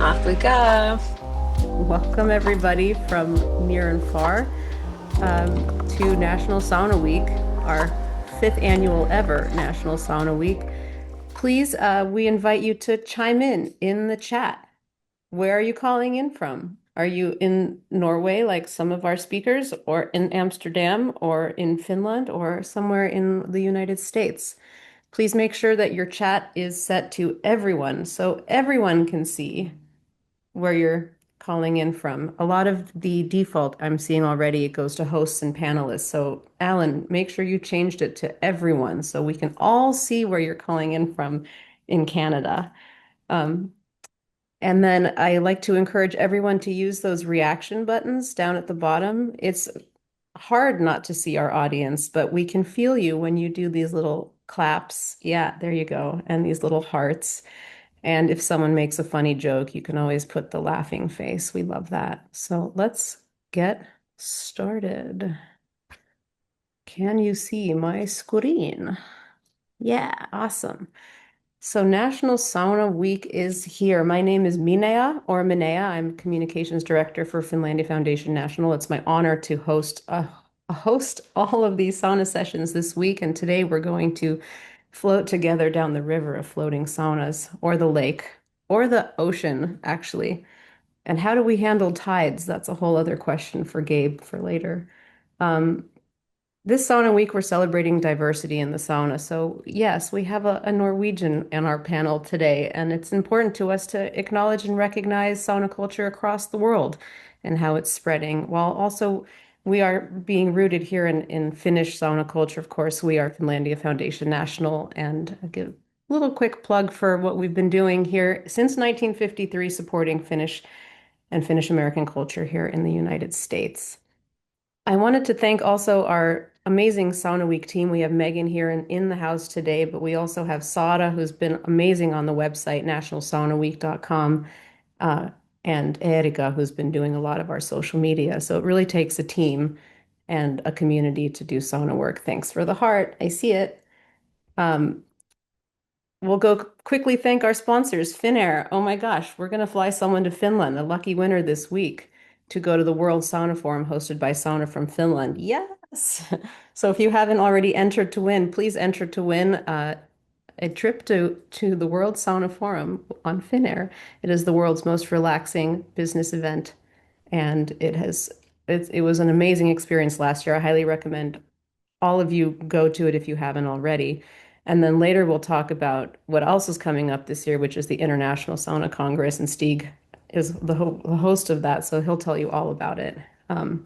Off we go. Welcome, everybody from near and far, to National Sauna Week, our fifth annual ever National Sauna Week. Please, we invite you to chime in the chat. Where are you calling in from? Are you in Norway, like some of our speakers, or in Amsterdam, or in Finland, or somewhere in the United States? Please make sure that your chat is set to everyone so everyone can see where you're calling in from. A lot of the default I'm seeing already, it goes to hosts and panelists. So, Alan, make sure you changed it to everyone so we can all see where you're calling in from in Canada. Um, and then I like to encourage everyone to use those reaction buttons down at the bottom. It's hard not to see our audience, but we can feel you when you do these little claps. Yeah, there you go. And these little hearts. And if someone makes a funny joke, you can always put the laughing face. We love that. So let's get started. Can you see my screen? Yeah, awesome. So National Sauna Week is here. My name is Minea. I'm Communications Director for Finlandia Foundation National. It's my honor to host all of these sauna sessions this week. And today we're going to float together down the river of floating saunas, or the lake, or the ocean, actually. And how do we handle tides? That's a whole other question for Gabe for later. Um, this sauna week, we're celebrating diversity in the sauna. So, yes, we have a Norwegian in our panel today, and it's important to us to acknowledge and recognize sauna culture across the world and how it's spreading, while also we are being rooted here in Finnish sauna culture. Of course, we are Finlandia Foundation National, and I'll give a little quick plug for what we've been doing here since 1953, supporting Finnish and Finnish American culture here in the United States. I wanted to thank also our amazing Sauna Week team. We have Megan here in the house today, but we also have Sara, who's been amazing on the website, nationalsaunaweek.com, uh, and Erika, who's been doing a lot of our social media. So it really takes a team and a community to do sauna work. Thanks for the heart. I see it. Um, We'll go quickly thank our sponsors. Finnair. Oh my gosh, we're going to fly someone to Finland, a lucky winner this week, to go to the World Sauna Forum hosted by Sauna from Finland. Yes. So if you haven't already entered to win, please enter to win a trip to the World Sauna Forum on Finnair. It is the world's most relaxing business event, and it was an amazing experience last year. I highly recommend all of you go to it if you haven't already. And then later we'll talk about what else is coming up this year, which is the International Sauna Congress, and Stig is the host of that, so he'll tell you all about it. Um,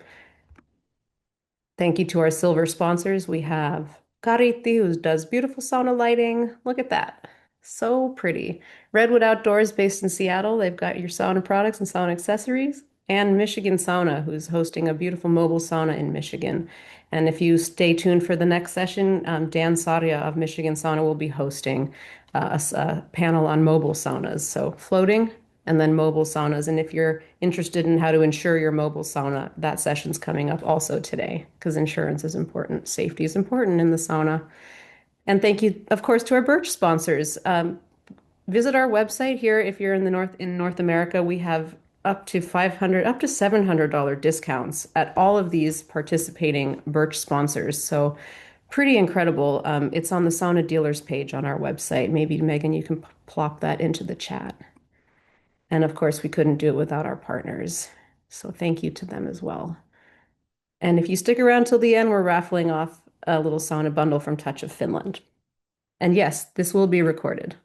Thank you to our silver sponsors. We have Kariti, who does beautiful sauna lighting. Look at that. So pretty. Redwood Outdoors, based in Seattle. They've got your sauna products and sauna accessories. And Michigan Sauna, who's hosting a beautiful mobile sauna in Michigan. And if you stay tuned for the next session, Dan Saria of Michigan Sauna will be hosting a panel on mobile saunas. So floating and then mobile saunas. And if you're interested in how to insure your mobile sauna, that session's coming up also today because insurance is important. Safety is important in the sauna. And thank you, of course, to our Birch sponsors. Visit our website here if you're in North America. We have up to up to $700 discounts at all of these participating Birch sponsors. So pretty incredible. It's on the Sauna Dealers page on our website. Maybe Megan, you can plop that into the chat. And of course, we couldn't do it without our partners. So thank you to them as well. And if you stick around till the end, we're raffling off a little sauna bundle from Touch of Finland. And yes, this will be recorded.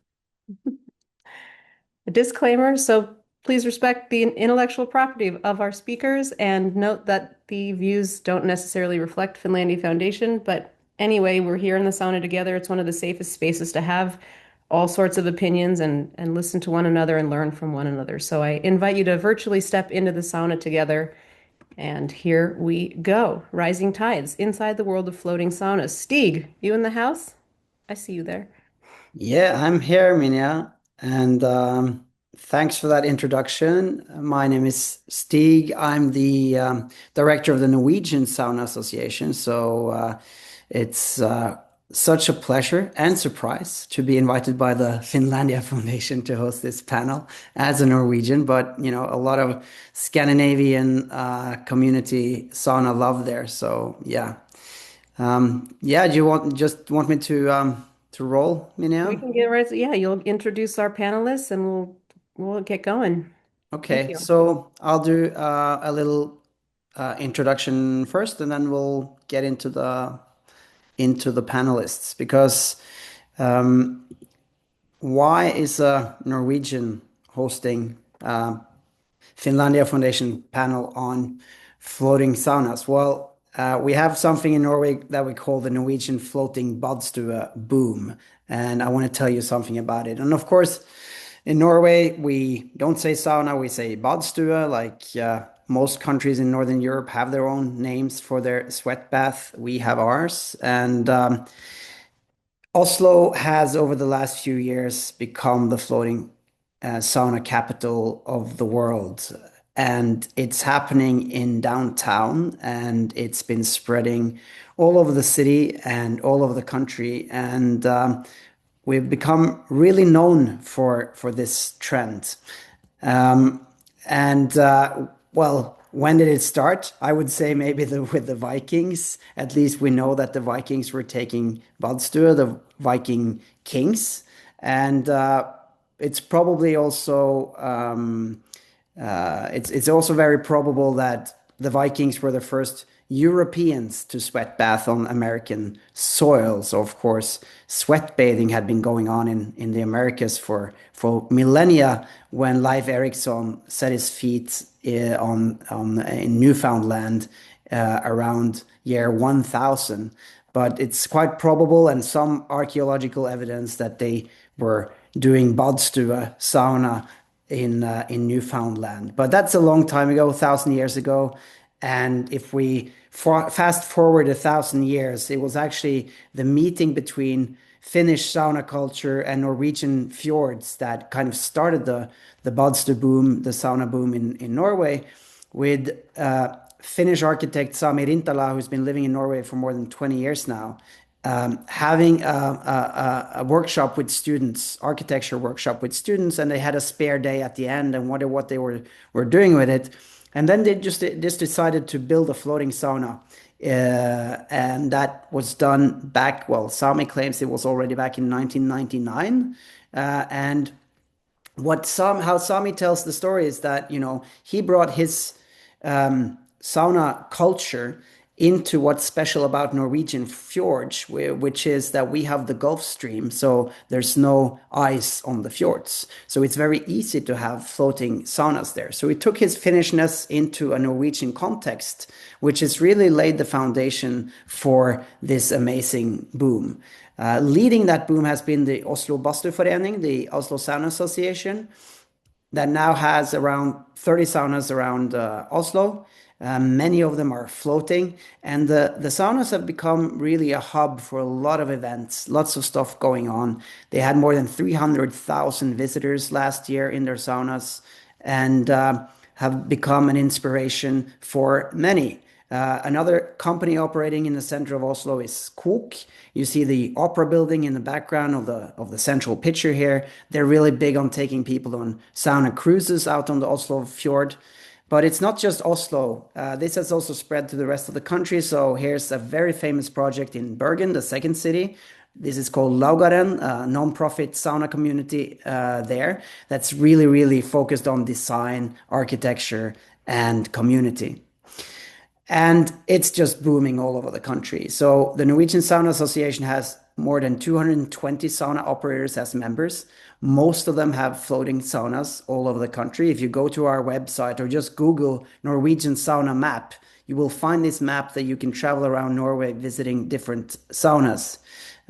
A disclaimer, so please respect the intellectual property of our speakers and note that the views don't necessarily reflect Finlandia Foundation. But anyway, we're here in the sauna together. It's one of the safest spaces to have all sorts of opinions and listen to one another and learn from one another. So I invite you to virtually step into the sauna together. And here we go. Rising tides inside the world of floating saunas. Stig, you in the house? I see you there. Yeah, I'm here, Minja, and thanks for that introduction. My name is Stig. I'm the director of the Norwegian Sauna Association. So it's such a pleasure and surprise to be invited by the Finlandia Foundation to host this panel as a Norwegian, but a lot of Scandinavian community sauna love there. So yeah. Yeah, do you want me to roll, We Minia? can get right, yeah, you'll introduce our panelists and we'll get going. Thank Okay, you. so I'll do a little introduction first, and then we'll get into the panelists because um, why is a Norwegian hosting Finlandia Foundation panel on floating saunas? Well, we have something in Norway that we call the Norwegian floating badstue boom, and I want to tell you something about it. And of course, in Norway, we don't say sauna, we say badstue. Like most countries in Northern Europe have their own names for their sweat bath. We have ours, and Oslo has, over the last few years, become the floating sauna capital of the world. And it's happening in downtown, and it's been spreading all over the city and all over the country. And we've become really known for this trend. Um, and well, when did it start? I would say maybe with the Vikings. At least we know that the Vikings were taking Vadstua, the Viking kings, and it's probably also it's also very probable that the Vikings were the first Europeans to sweat bath on American soil. So of course, sweat bathing had been going on in the Americas for millennia when Leif Erikson set his feet on in Newfoundland around year 1000. But it's quite probable, and some archaeological evidence that they were doing badstua sauna in Newfoundland. But that's a long time ago, 1,000 years ago. And if we fast forward 1,000 years, it was actually the meeting between Finnish sauna culture and Norwegian fjords that kind of started the badstue boom, the sauna boom in Norway, with Finnish architect Sami Rintala, who's been living in Norway for more than 20 years now, having a workshop with students, architecture workshop with students, and they had a spare day at the end and wondered what they were doing with it. And then they just decided to build a floating sauna. And that was done back, well, Sami claims it was already back in 1999. And how Sami tells the story is that, he brought his sauna culture into what's special about Norwegian fjords, which is that we have the Gulf Stream, so there's no ice on the fjords. So it's very easy to have floating saunas there. So he took his Finnishness into a Norwegian context, which has really laid the foundation for this amazing boom. Leading that boom has been the Oslo Bastuforening, the Oslo Sauna Association, that now has around 30 saunas around Oslo. Many of them are floating, and the saunas have become really a hub for a lot of events, lots of stuff going on. They had more than 300,000 visitors last year in their saunas, and have become an inspiration for many. Another company operating in the center of Oslo is Kok. You see the opera building in the background of the central picture here. They're really big on taking people on sauna cruises out on the Oslo fjord. But it's not just Oslo. This has also spread to the rest of the country. So here's a very famous project in Bergen, the second city. This is called Laugaren, a non-profit sauna community there that's really, really focused on design, architecture, and community. And it's just booming all over the country. So the Norwegian Sauna Association has more than 220 sauna operators as members. Most of them have floating saunas all over the country. If you go to our website or just Google Norwegian sauna map, you will find this map that you can travel around Norway visiting different saunas.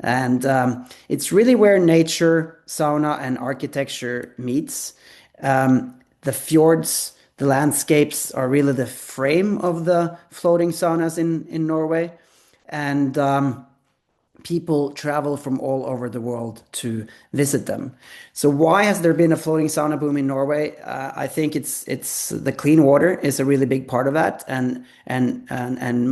And it's really where nature, sauna, and architecture meets. The fjords, the landscapes are really the frame of the floating saunas in Norway. And people travel from all over the world to visit them. So why has there been a floating sauna boom in Norway? I think it's the clean water is a really big part of that, and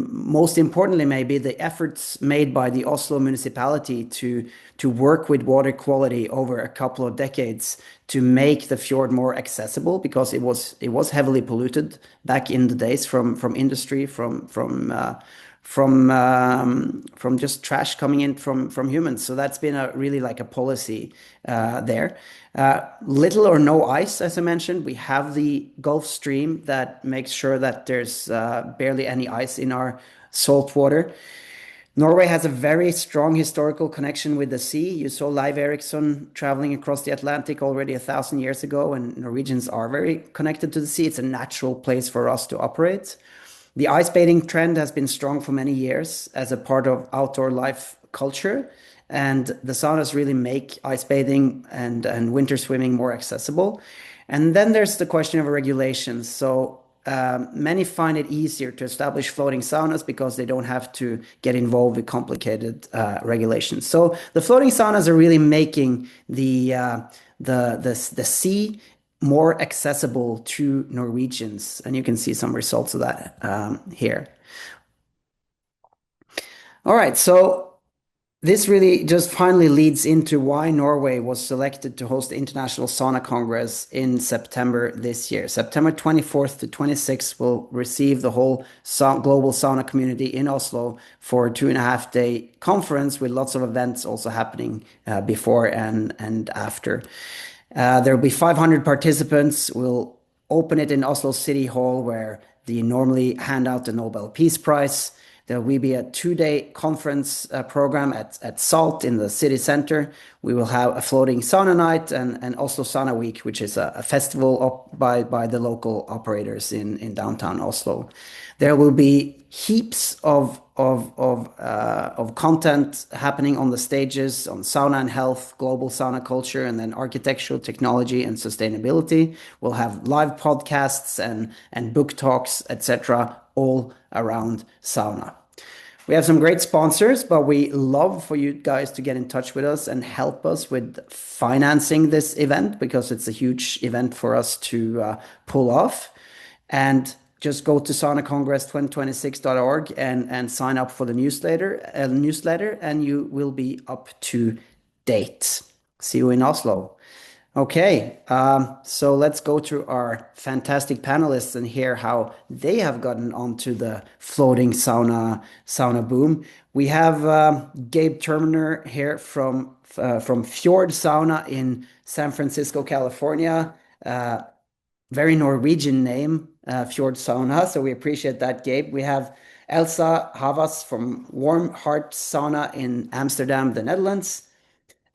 most importantly, maybe the efforts made by the Oslo municipality to work with water quality over a couple of decades to make the fjord more accessible because it was heavily polluted back in the days from industry from just trash coming in from humans. So that's been a really like a policy there. Little or no ice, as I mentioned. We have the Gulf Stream that makes sure that there's barely any ice in our salt water. Norway has a very strong historical connection with the sea. You saw Leif Erikson traveling across the Atlantic already 1,000 years ago, and Norwegians are very connected to the sea. It's a natural place for us to operate. The ice bathing trend has been strong for many years as a part of outdoor life culture, and the saunas really make ice bathing and winter swimming more accessible. And then there's the question of regulations. So many find it easier to establish floating saunas because they don't have to get involved with complicated regulations. So the floating saunas are really making the sea more accessible to Norwegians, and you can see some results of that here. All right, so this really just finally leads into why Norway was selected to host the International Sauna Congress in September this year. September 24th to 26th will receive the whole global sauna community in Oslo for a 2.5 day conference with lots of events also happening before and after. There will be 500 participants. We'll open it in Oslo City Hall, where they normally hand out the Nobel Peace Prize. There will be a 2 day conference program at Salt in the city center. We will have a floating sauna night and Oslo Sauna Week, which is a festival by the local operators in downtown Oslo. There will be heaps of content happening on the stages on sauna and health, global sauna culture, and then architectural technology and sustainability. We'll have live podcasts and book talks, etc., all around sauna. We have some great sponsors, but we love for you guys to get in touch with us and help us with financing this event because it's a huge event for us to pull off. And just go to saunacongress2026.org and sign up for the newsletter, and you will be up to date. See you in Oslo. Okay, so let's go to our fantastic panelists and hear how they have gotten onto the floating sauna boom. We have Gabe Terminer here from Fjord Sauna in San Francisco, California. Very Norwegian name, Fjord Sauna. So we appreciate that, Gabe. We have Elsa Havas from Warm Heart Sauna in Amsterdam, the Netherlands.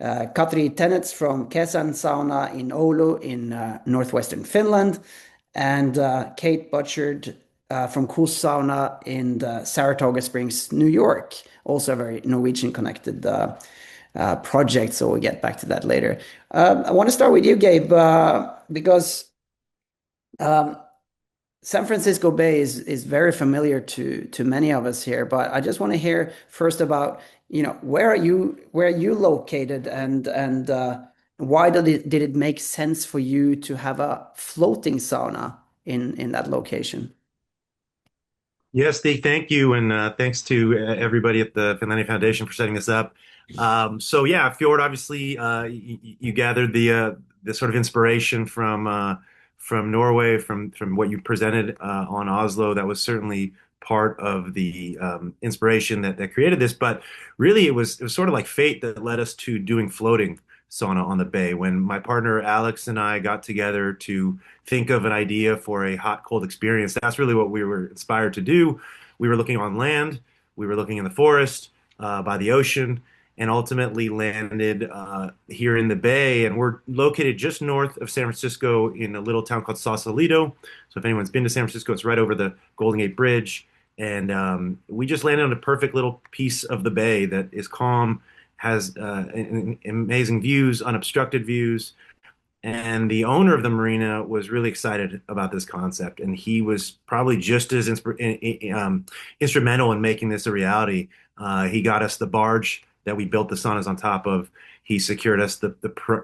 Katri Tenets from Kesan Sauna in Oulu in northwestern Finland, and Kate Butchard from Kus Sauna in the Saratoga Springs, New York. Also a very Norwegian connected project, so we'll get back to that later. I want to start with you, Gabe, because San Francisco Bay is very familiar to many of us here, but I just want to hear first about, where are you located, and why did it make sense for you to have a floating sauna in that location? Yes, Steve, thank you. And thanks to everybody at the Finlandia Foundation for setting this up. So yeah, Fjord, obviously, you gathered the sort of inspiration from Norway, from what you presented on Oslo. That was certainly part of the inspiration that created this. But really, it was sort of like fate that led us to doing floating sauna on the bay. When my partner Alex and I got together to think of an idea for a hot cold experience, that's really what we were inspired to do. We were looking on land, we were looking in the forest, by the ocean, and ultimately landed here in the Bay. And we're located just north of San Francisco in a little town called Sausalito. So if anyone's been to San Francisco, it's right over the Golden Gate Bridge. And we just landed on a perfect little piece of the bay that is calm, has amazing views, unobstructed views. And the owner of the marina was really excited about this concept, and he was probably just as instrumental in making this a reality. He got us the barge that we built the saunas on top of. He secured us the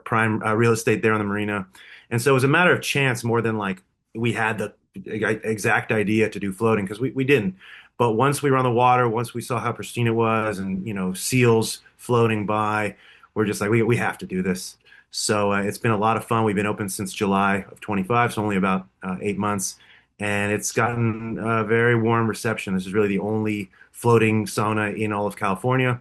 prime real estate there on the marina. And so it was a matter of chance more than like we had the exact idea to do floating because we didn't. But once we were on the water, once we saw how pristine it was and, seals floating by, we're just like, we have to do this. So it's been a lot of fun. We've been open since July of 25, so only about 8 months. And it's gotten a very warm reception. This is really the only floating sauna in all of California.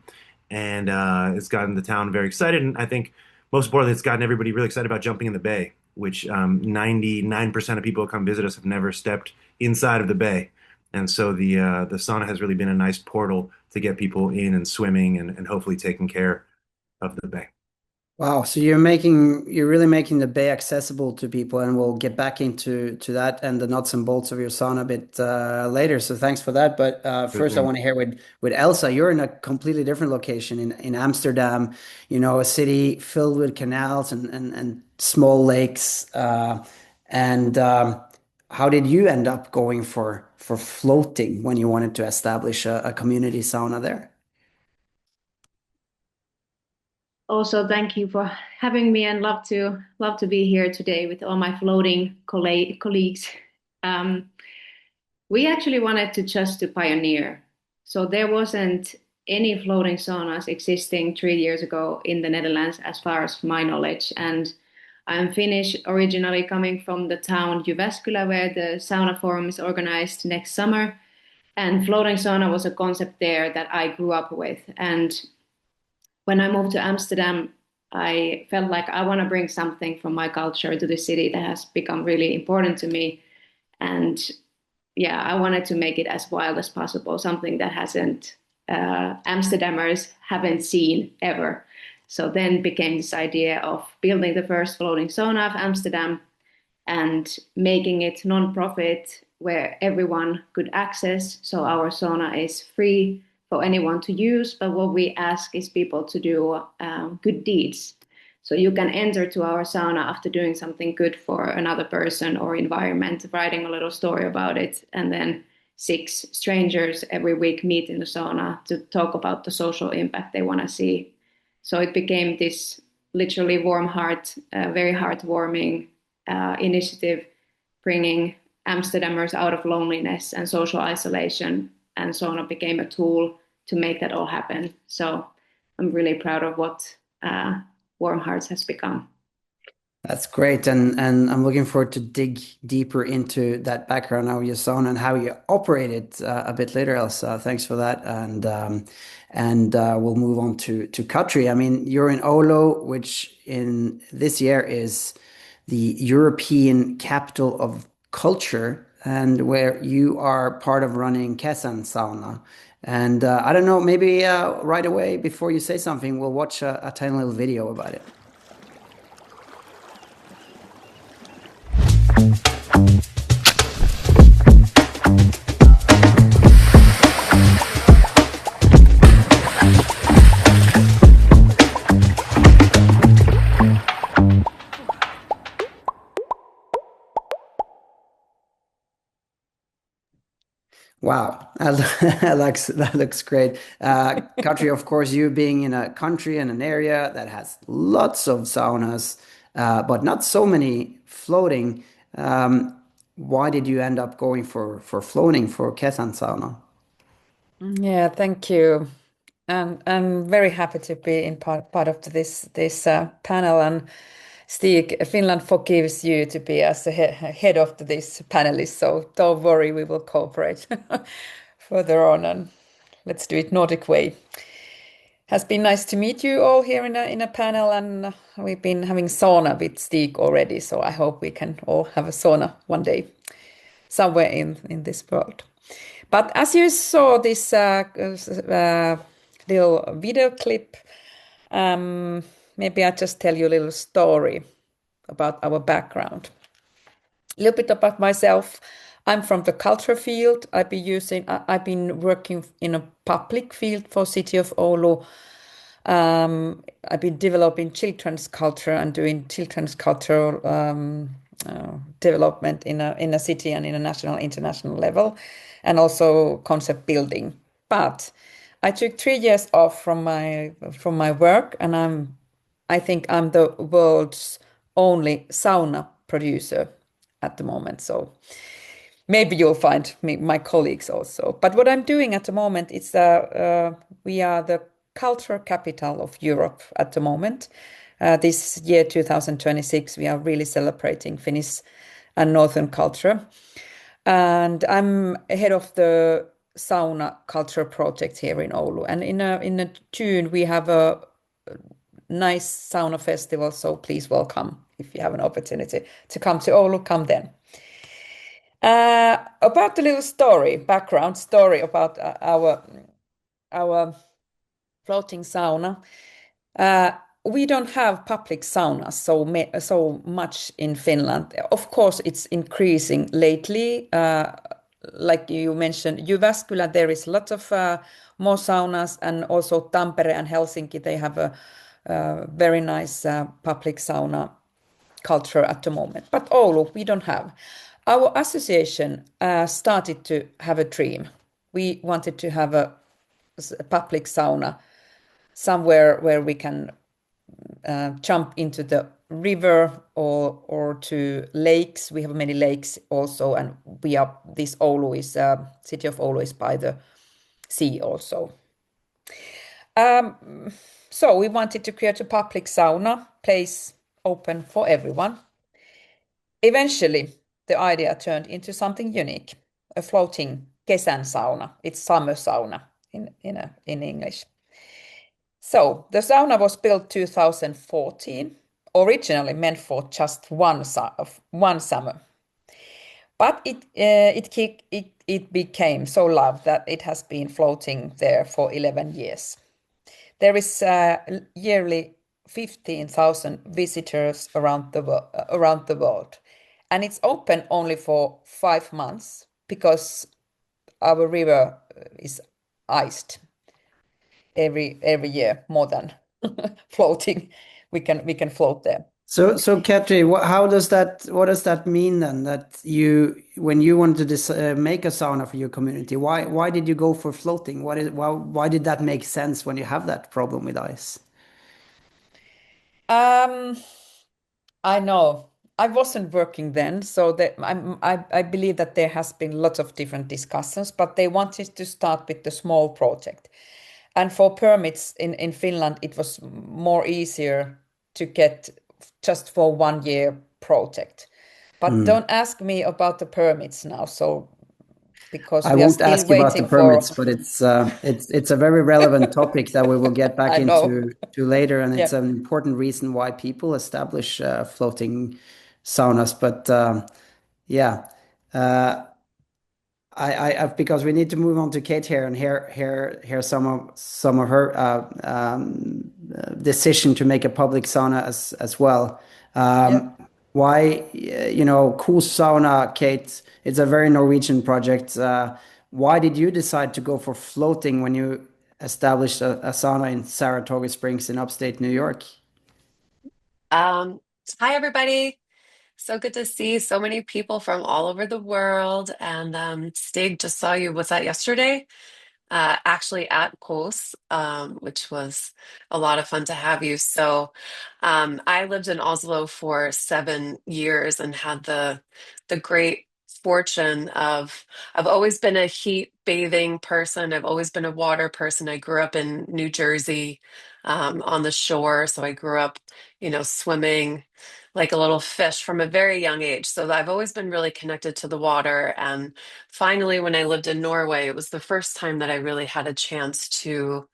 And it's gotten the town very excited. And I think most importantly, it's gotten everybody really excited about jumping in the bay, which 99% of people who come visit us have never stepped inside of the bay. And so the sauna has really been a nice portal to get people in and swimming and hopefully taking care of the bay. Wow, so you're really making the bay accessible to people, and we'll get back into that and the nuts and bolts of your sauna a bit later. So thanks for that. But Sure first, I thing. want to hear with Elsa. You're in a completely different location in Amsterdam. A city filled with canals and small lakes. And how did you end up going for floating when you wanted to establish a community sauna there? Also, thank you for having me and love to be here today with all my floating colleagues. Um, we actually wanted to just to pioneer. So there wasn't any floating saunas existing 3 years ago in the Netherlands, as far as my knowledge. And I'm Finnish, originally coming from the town Jyväskylä, where the sauna forum is organized next summer. And floating sauna was a concept there that I grew up with. And when I moved to Amsterdam, I felt like I want to bring something from my culture to the city that has become really important to me. And yeah, I wanted to make it as wild as possible, something that hasn't Amsterdammers haven't seen ever. So then became this idea of building the first floating sauna of Amsterdam and making it non-profit where everyone could access. So our sauna is free for anyone to use, but what we ask is people to do good deeds. So you can enter to our sauna after doing something good for another person or environment, writing a little story about it, and then six strangers every week meet in the sauna to talk about the social impact they want to see. So it became this literally warm heart, very heartwarming initiative, bringing Amsterdammers out of loneliness and social isolation. And sauna became a tool to make that all happen. So I'm really proud of what Warm Hearts has become. That's great, and I'm looking forward to dig deeper into that background of your sauna and how you operate it a bit later, Elsa. Thanks for that, and we'll move on to Katri. I mean, you're in Oulu, which in this year is the European Capital of Culture, and where you are part of running Kesan Sauna. And I don't know, maybe right away before you say something, we'll watch a tiny little video about it. Wow, that looks great. Country, of course, you being in a country and an area that has lots of saunas, but not so many floating. Why did you end up going for floating for Kesan sauna? Yeah, thank you. And I'm very happy to be in part of this panel. And Stig, Finland forgives you to be as the head of this panelist, so don't worry, we will cooperate further on, and let's do it Nordic way. Has been nice to meet you all here in a panel, and we've been having sauna with Stig already, so I hope we can all have a sauna one day somewhere in this world. But as you saw this little video clip, maybe I just tell you a little story about our background. A little bit about myself. I'm from the culture field. I've been working in a public field for City of Oulu. I've been developing children's culture and doing children's cultural development in a city and in a national international level, and also concept building. But I took 3 years off from my work, and I think I'm the world's only sauna producer at the moment. So maybe you'll find me, my colleagues also. But what I'm doing at the moment is we are the culture capital of Europe at the moment. This year, 2026, we are really celebrating Finnish and Northern culture. And I'm head of the sauna culture project here in Oulu. And in a June, we have a nice sauna festival. So please welcome if you have an opportunity to come to Oulu, come then. About the little story, background story about our floating sauna. Uh, we don't have public saunas so much in Finland. Of course, it's increasing lately. Like you mentioned, Jyväskylä, there is lots of more saunas, and also Tampere and Helsinki, they have a very nice public sauna culture at the moment. But Oulu, we don't have. Our association started to have a dream. We wanted to have a public sauna somewhere where we can jump into the river or to lakes. We have many lakes also, and this Oulu is city of Oulu is by the sea also. So we wanted to create a public sauna place open for everyone. Eventually, the idea turned into something unique, a floating kesän sauna. It's summer sauna in English. So the sauna was built 2014, originally meant for just one summer. But it became so loved that it has been floating there for 11 years. There is yearly 15,000 visitors around the world, and it's open only for 5 months because our river is iced every year more than floating. We can float there. So Katri, what does that mean then? That when you wanted to make a sauna for your community, why did you go for floating? Why did that make sense when you have that problem with ice? Um, I know. I wasn't working then, so I believe that there has been lots of different discussions, but they wanted to start with the small project. And for permits in Finland, it was more easier to get just for 1 year project. But Hmm. don't ask me about the permits now, so because I we are won't still ask you about the waiting for. permits, but it's a very relevant topic that we will get back I know. into later, and Yeah. it's an important reason why people establish floating saunas. But yeah, uh, because we need to move on to Kate here and hear some of her decision to make a public sauna as well. Yeah. Why, cool sauna, Kate? It's a very Norwegian project. Why did you decide to go for floating when you established a sauna in Saratoga Springs in upstate New York? Um, Hi, everybody. So good to see so many people from all over the world. And Stig, just saw you, was that yesterday? Actually at Kos, which was a lot of fun to have you. So I lived in Oslo for 7 years and had the great fortune of I've always been a heat bathing person. I've always been a water person. I grew up in New Jersey on the shore, so I grew up, swimming like a little fish from a very young age. So I've always been really connected to the water. And finally, when I lived in Norway, it was the first time that I really had a chance to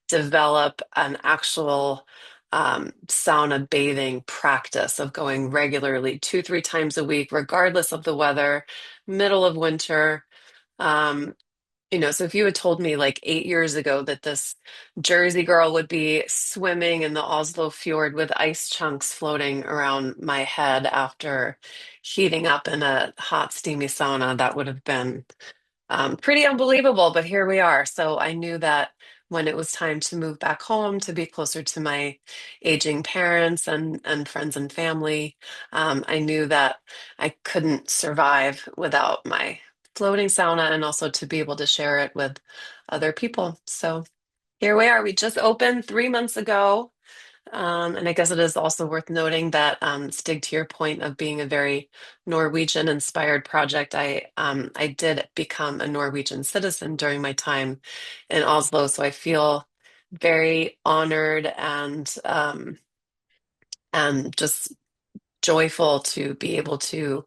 develop an actual sauna bathing practice of going regularly 2, 3 times a week, regardless of the weather, middle of winter. Um, so if you had told me like 8 years ago that this Jersey girl would be swimming in the Oslo fjord with ice chunks floating around my head after heating up in a hot, steamy sauna, that would have been pretty unbelievable, but here we are. So I knew that when it was time to move back home to be closer to my aging parents and friends and family, I knew that I couldn't survive without my floating sauna and also to be able to share it with other people. So Here we are. We just opened 3 months ago. And I guess it is also worth noting that, Stig, to your point of being a very Norwegian inspired project, I did become a Norwegian citizen during my time in Oslo. So I feel very honored and just joyful to be able to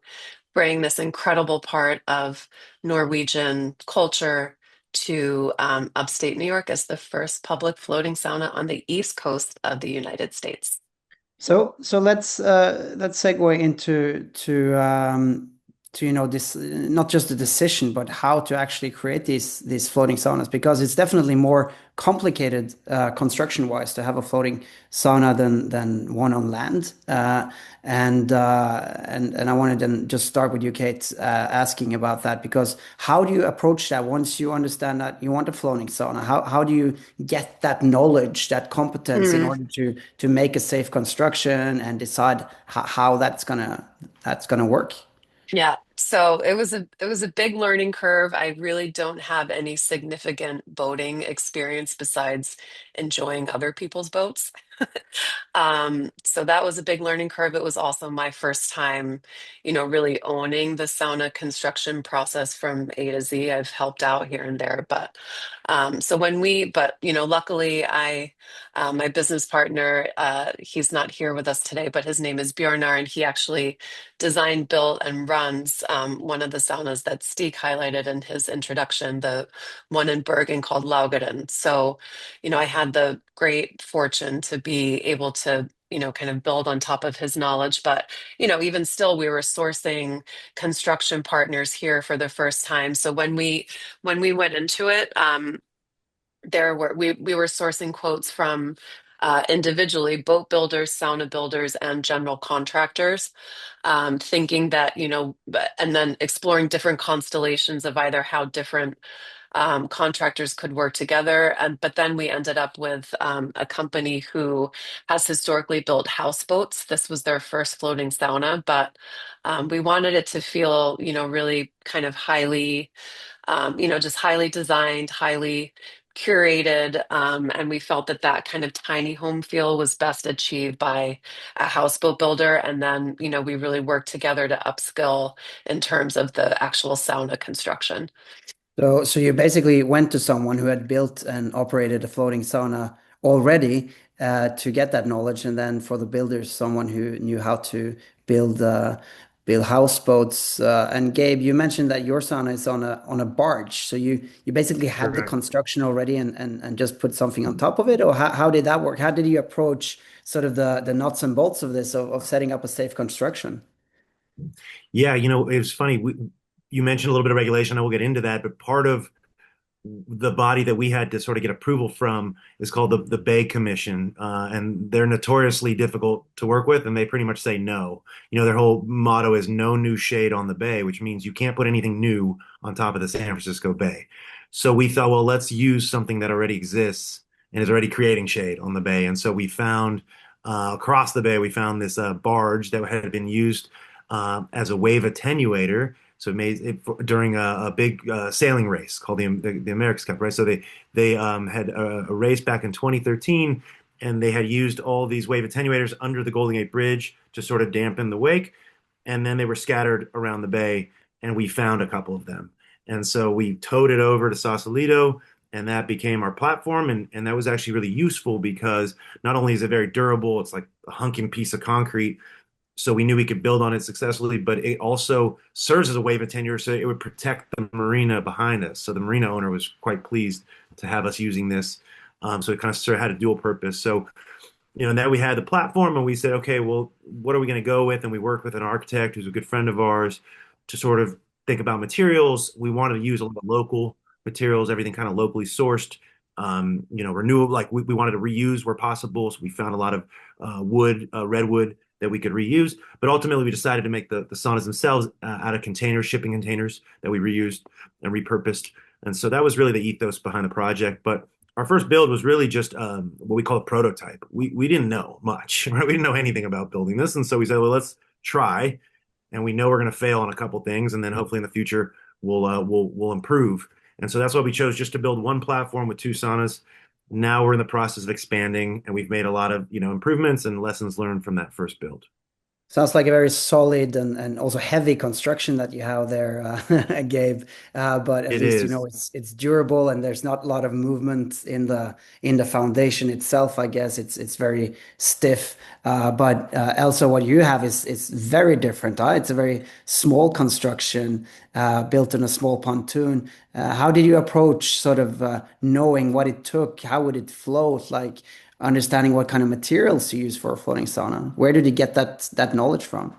bring this incredible part of Norwegian culture to upstate New York as the first public floating sauna on the East Coast of the United States. So let's segue into to this not just the decision but how to actually create these floating saunas, because it's definitely more complicated construction wise to have a floating sauna than one on land. And I wanted to just start with you, Kate, asking about that, because how do you approach that once you understand that you want a floating sauna? How do you get that knowledge, that competence in order to make a safe construction and decide how that's gonna work? Yeah, so it was a big learning curve. I really don't have any significant boating experience besides enjoying other people's boats. So that was a big learning curve. It was also my first time, really owning the sauna construction process from A to Z. I've helped out here and there, but luckily, my business partner, he's not here with us today, but his name is Bjornar, and he actually designed, built, and runs one of the saunas that Stig highlighted in his introduction, the one in Bergen called Laugaren. So, I had the great fortune to be able to, kind of build on top of his knowledge. But, even still, we were sourcing construction partners here for the first time. So when we went into it, we were sourcing quotes from individually boat builders, sauna builders, and general contractors, thinking that, and then exploring different constellations of either how different contractors could work together. But then we ended up with a company who has historically built houseboats. This was their first floating sauna, but we wanted it to feel, really kind of just highly designed, highly curated. And we felt that that kind of tiny home feel was best achieved by a houseboat builder. And then, we really worked together to upskill in terms of the actual sauna construction. So you basically went to someone who had built and operated a floating sauna already to get that knowledge, and then for the builders, someone who knew how to build build houseboats. And Gabe, you mentioned that your sauna is on a barge, so you basically had the Correct. construction already and just put something on top of it, or how did that work? How did you approach sort of the nuts and bolts of this of setting up a safe construction? Yeah, it was funny. You mentioned a little bit of regulation. I will get into that, but part of the body that we had to sort of get approval from is called the Bay Commission, and they're notoriously difficult to work with, and they pretty much say no. Their whole motto is no new shade on the bay, which means you can't put anything new on top of the San Francisco Bay. So we thought, well, let's use something that already exists and is already creating shade on the bay. And so we found across the bay, we found this barge that had been used as a wave attenuator. So it made it during a big sailing race called the America's Cup, right? So they had a race back in 2013, and they had used all these wave attenuators under the Golden Gate Bridge to sort of dampen the wake, and then they were scattered around the bay, and we found a couple of them, and so we towed it over to Sausalito, and that became our platform, and that was actually really useful because not only is it very durable, it's like a hunking piece of concrete, so we knew we could build on it successfully, but it also serves as a wave of tenure, so it would protect the marina behind us. So the marina owner was quite pleased to have us using this. So it kind of sort of had a dual purpose. So and then we had the platform, and we said, okay, well, what are we going to go with? And we worked with an architect who's a good friend of ours to sort of think about materials. We wanted to use a lot of local materials, everything kind of locally sourced. Renewable, like we wanted to reuse where possible. So we found a lot of wood, redwood that we could reuse. But ultimately, we decided to make the saunas themselves out of containers, shipping containers that we reused and repurposed. And so that was really the ethos behind the project. But our first build was really just what we call a prototype. We didn't know much, right? We didn't know anything about building this, and so we said, well, let's try. And we know we're going to fail on a couple things, and then hopefully in the future we'll improve. And so that's why we chose just to build one platform with two saunas. Now we're in the process of expanding, and we've made a lot of, improvements and lessons learned from that first build. Sounds like a very solid and also heavy construction that you have there, Gabe. But at It least is. it's durable and there's not a lot of movement in the foundation itself. I guess it's very stiff. But also what you have is very different. It's a very small construction built in a small pontoon. How did you approach sort of knowing what it took? How would it float? Like understanding what kind of materials to use for a floating sauna. Where did you get that knowledge from?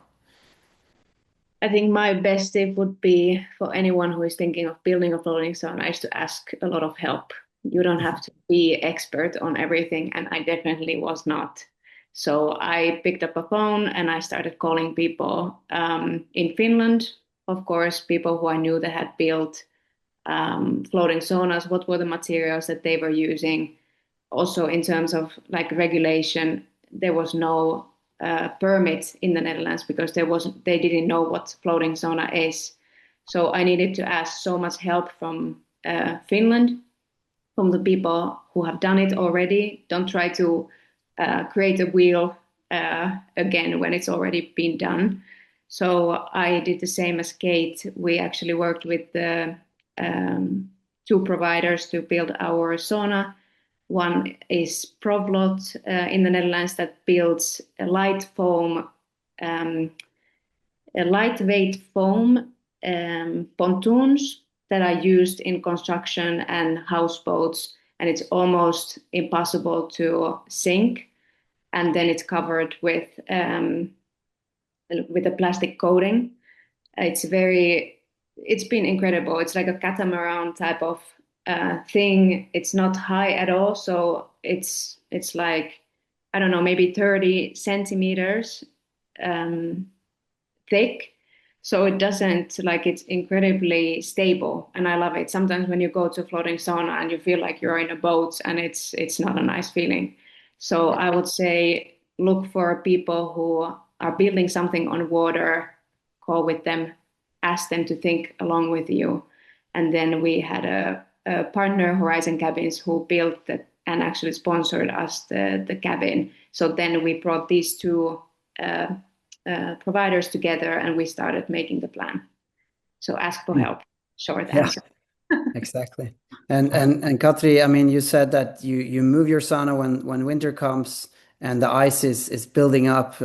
I think my best tip would be for anyone who is thinking of building a floating sauna is to ask a lot of help. You don't have to be expert on everything, and I definitely was not. So I picked up a phone and I started calling people in Finland, of course, people who I knew that had built floating saunas, what were the materials that they were using. Also, in terms of like regulation, there was no permit in the Netherlands because they didn't know what floating sauna is. So I needed to ask so much help from Finland, from the people who have done it already. Don't try to create a wheel again when it's already been done. So I did the same as Kate. We actually worked with the two providers to build our sauna. One is Provlot in the Netherlands that builds um, a lightweight foam pontoons that are used in construction and houseboats, and it's almost impossible to sink. And then it's covered with a plastic coating. It's been incredible. It's like a catamaran type of thing. It's not high at all, so it's like I don't know, maybe 30 centimeters um, thick. So it doesn't like it's incredibly stable, and I love it. Sometimes when you go to a floating sauna and you feel like you're in a boat, and it's not a nice feeling. So I would say look for people who are building something on water, call with them, ask them to think along with you. And then we had a partner, Horizon Cabins, who built and actually sponsored us the cabin. So then we brought these two uh, providers together and we started making the plan. So ask for help, short Yeah, answer. exactly. And Katri, I mean, you said that you move your sauna when winter comes and the ice is building up.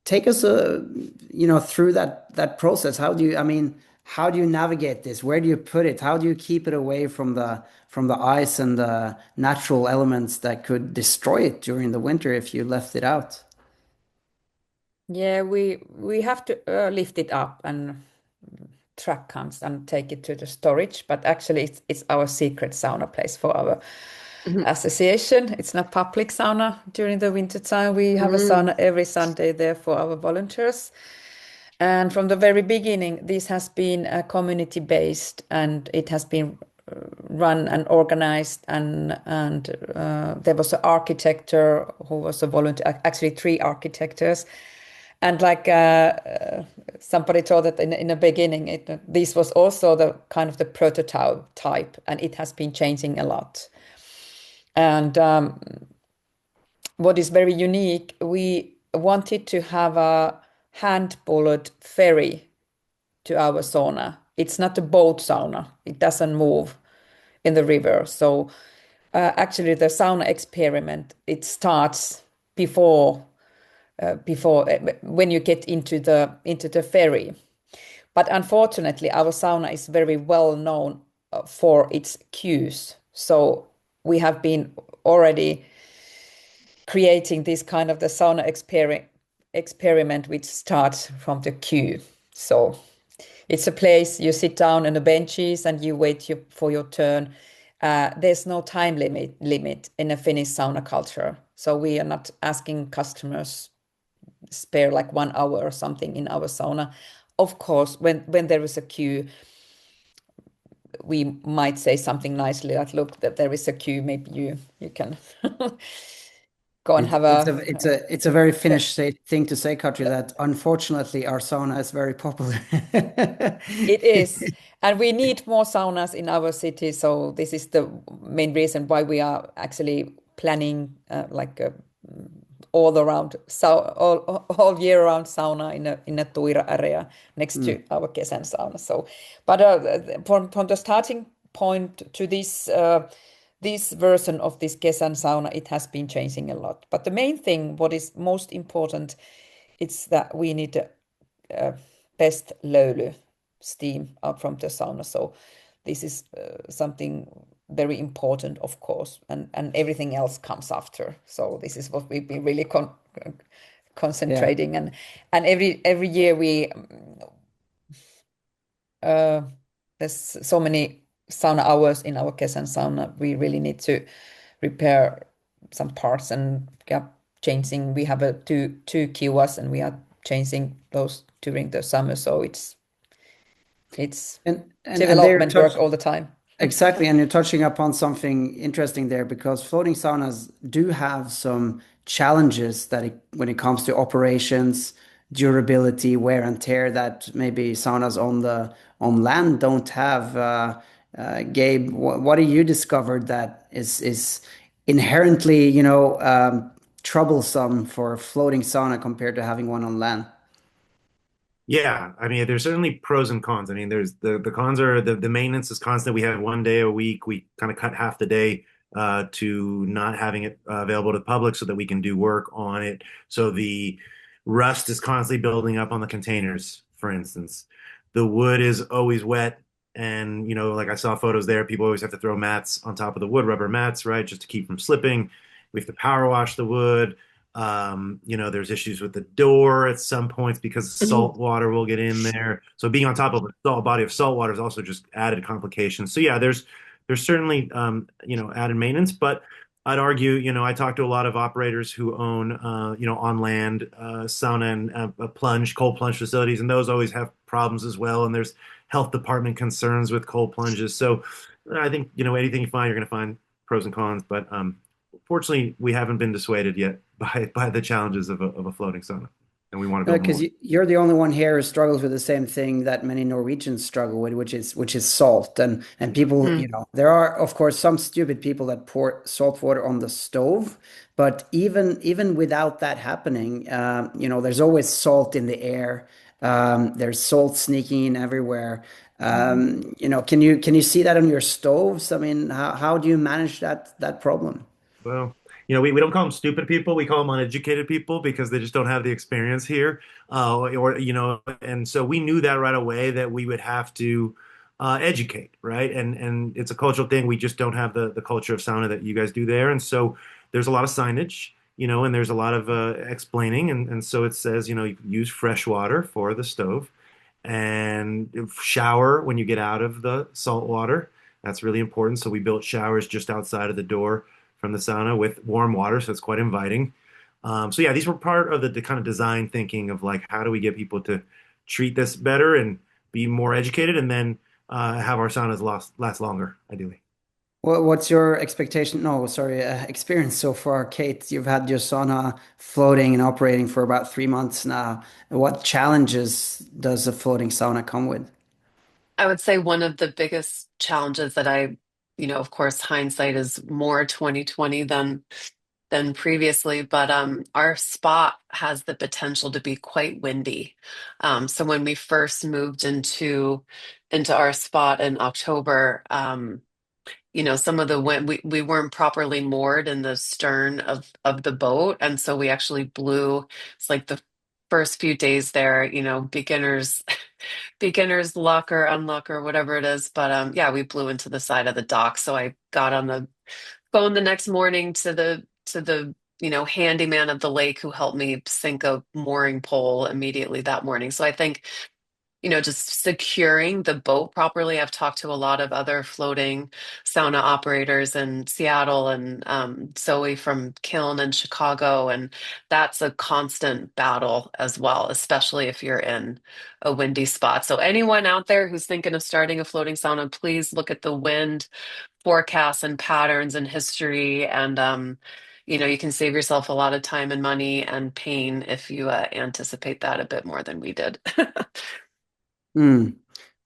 Take us through that process. I mean, how do you navigate this? Where do you put it? How do you keep it away from the ice and the natural elements that could destroy it during the winter if you left it out? Yeah, we have to lift it up and truck comes and take it to the storage. But actually, it's our secret sauna place for our Mhm. association. It's not public sauna during the winter time. We have a Mm. sauna every Sunday there for our volunteers. And from the very beginning, this has been community based and it has been run and organized. And there was an architect who was a volunteer, actually three architects. And like somebody told that in the beginning, this was also the kind of the prototype, and it has been changing a lot. And what is very unique, we wanted to have a hand-pulled ferry to our sauna. It's not a boat sauna. It doesn't move in the river. So actually, the sauna experiment it starts before when you get into the ferry. But unfortunately, our sauna is very well known for its queues. So we have been already creating this kind of the sauna experiment which starts from the queue. So it's a place you sit down on the benches and you wait for your turn. There's no time limit in a Finnish sauna culture. So we are not asking customers spare like 1 hour or something in our sauna. Of course, when there is a queue, we might say something nicely like, look, that there is a queue, maybe you can go and have It's a very yeah, thing to say, Katri, that unfortunately our sauna is very popular. it is. And we need more saunas in our city. So this is the main reason why we are actually planning like a all around all year round sauna in a Tuira area next to Mm. our Kesän sauna. So, but from the starting point to this version of this Kesän sauna, it has been changing a lot. But the main thing, what is most important, it's that we need best löyly steam out from the sauna. So this is something very important, of course, and everything else comes after. So this is what we've been really Yeah. concentrating, and every year we uh, there's so many sauna hours in our Kesän sauna. We really need to repair some parts and yeah, changing. We have a two QS and we are changing those during the summer. So it's And they're development work all the time. exactly, and you're touching upon something interesting there because floating saunas do have some challenges when it comes to operations, durability, wear and tear that maybe saunas on land don't have. Gabe, what have you discovered that is inherently, troublesome for a floating sauna compared to having one on land? Yeah, I mean, there's certainly pros and cons. I mean, there's the cons are the maintenance is constant. We have 1 day a week. We kind of cut half the day to not having it available to the public so that we can do work on it. So the rust is constantly building up on the containers, for instance. The wood is always wet, and like I saw photos there, people always have to throw mats on top of the wood, rubber mats, right, just to keep from slipping. We have to power wash the wood. There's issues with the door at some points because salt water will get in there. So being on top of a body of salt water is also just added complications. So yeah, there's certainly added maintenance, but I'd argue, I talk to a lot of operators who own on land sauna and cold plunge facilities, and those always have problems as well. And there's health department concerns with cold plunges. So I think anything you find, you're going to find pros and cons, but fortunately, we haven't been dissuaded yet by the challenges of a floating sauna, and we want to build Because more. you're the only one here who struggles with the same thing that many Norwegians struggle with, which is salt. And people, Mm. there are of course some stupid people that pour salt water on the stove, but even without that happening, there's always salt in the air. There's salt sneaking in everywhere. Can you see that on your stoves? I mean, how do you manage that problem? Well, we don't call them stupid people. We call them uneducated people because they just don't have the experience here. And so we knew that right away that we would have to educate, right? And it's a cultural thing. We just don't have the culture of sauna that you guys do there. And so there's a lot of signage, and there's a lot of explaining. And so it says, you use fresh water for the stove and shower when you get out of the salt water. That's really important. So we built showers just outside of the door from the sauna with warm water, so it's quite inviting. So yeah, these were part of the kind of design thinking of like how do we get people to treat this better and be more educated, and then have our saunas last longer, ideally. What's your expectation? No, sorry, experience so far, Kate? You've had your sauna floating and operating for about 3 months now. What challenges does a floating sauna come with? I would say one of the biggest challenges that of course, hindsight is more 2020 than previously, but our spot has the potential to be quite windy. So when we first moved into our spot in October, some of the wind we weren't properly moored in the stern of the boat, and so we actually blew. It's like the first few days there, beginner's luck or unluck or whatever it is. But yeah, we blew into the side of the dock. So I got on the phone the next morning to the handyman of the lake who helped me sink a mooring pole immediately that morning. So I think just securing the boat properly. I've talked to a lot of other floating sauna operators in Seattle and Zoe from Kiln in Chicago, and that's a constant battle as well, especially if you're in a windy spot. So anyone out there who's thinking of starting a floating sauna, please look at the wind forecasts and patterns and history, and you can save yourself a lot of time and money and pain if you anticipate that a bit more than we did. Hmm.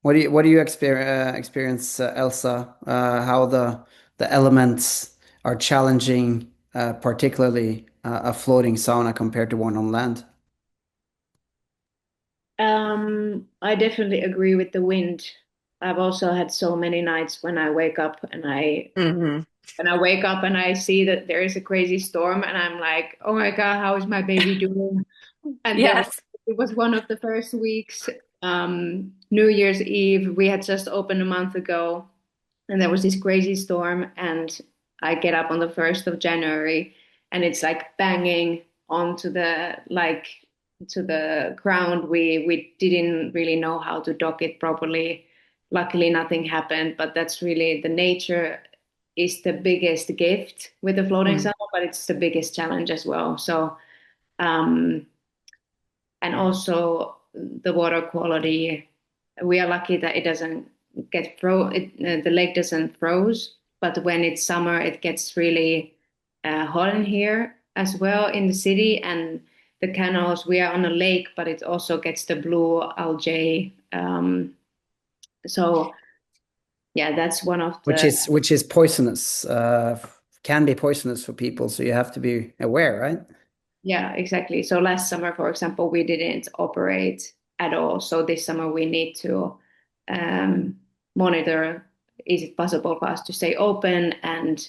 What do you experience, Elsa? How the elements are challenging, particularly a floating sauna compared to one on land? I definitely agree with the wind. I've also had so many nights when I wake up and Hmm. I see that there is a crazy storm and I'm like, oh my God, how is my baby doing? And Yes. it was one of the first weeks, New Year's Eve. We had just opened a month ago, and there was this crazy storm. And I get up on the 1st of January, and it's like banging onto to the ground. We didn't really know how to dock it properly. Luckily, nothing happened, but that's really the nature is the biggest gift with the floating Mm. sauna, but it's the biggest challenge as well. So. Um, and also the water quality. We are lucky that it doesn't the lake doesn't froze, but when it's summer, it gets really hot in here as well in the city and the canals. We are on a lake, but it also gets the blue algae. So yeah, that's one of Which the is poisonous, can be poisonous for people, so you have to be aware, right? Yeah, exactly. So last summer, for example, we didn't operate at all. So this summer we need to um, monitor, is it possible for us to stay open and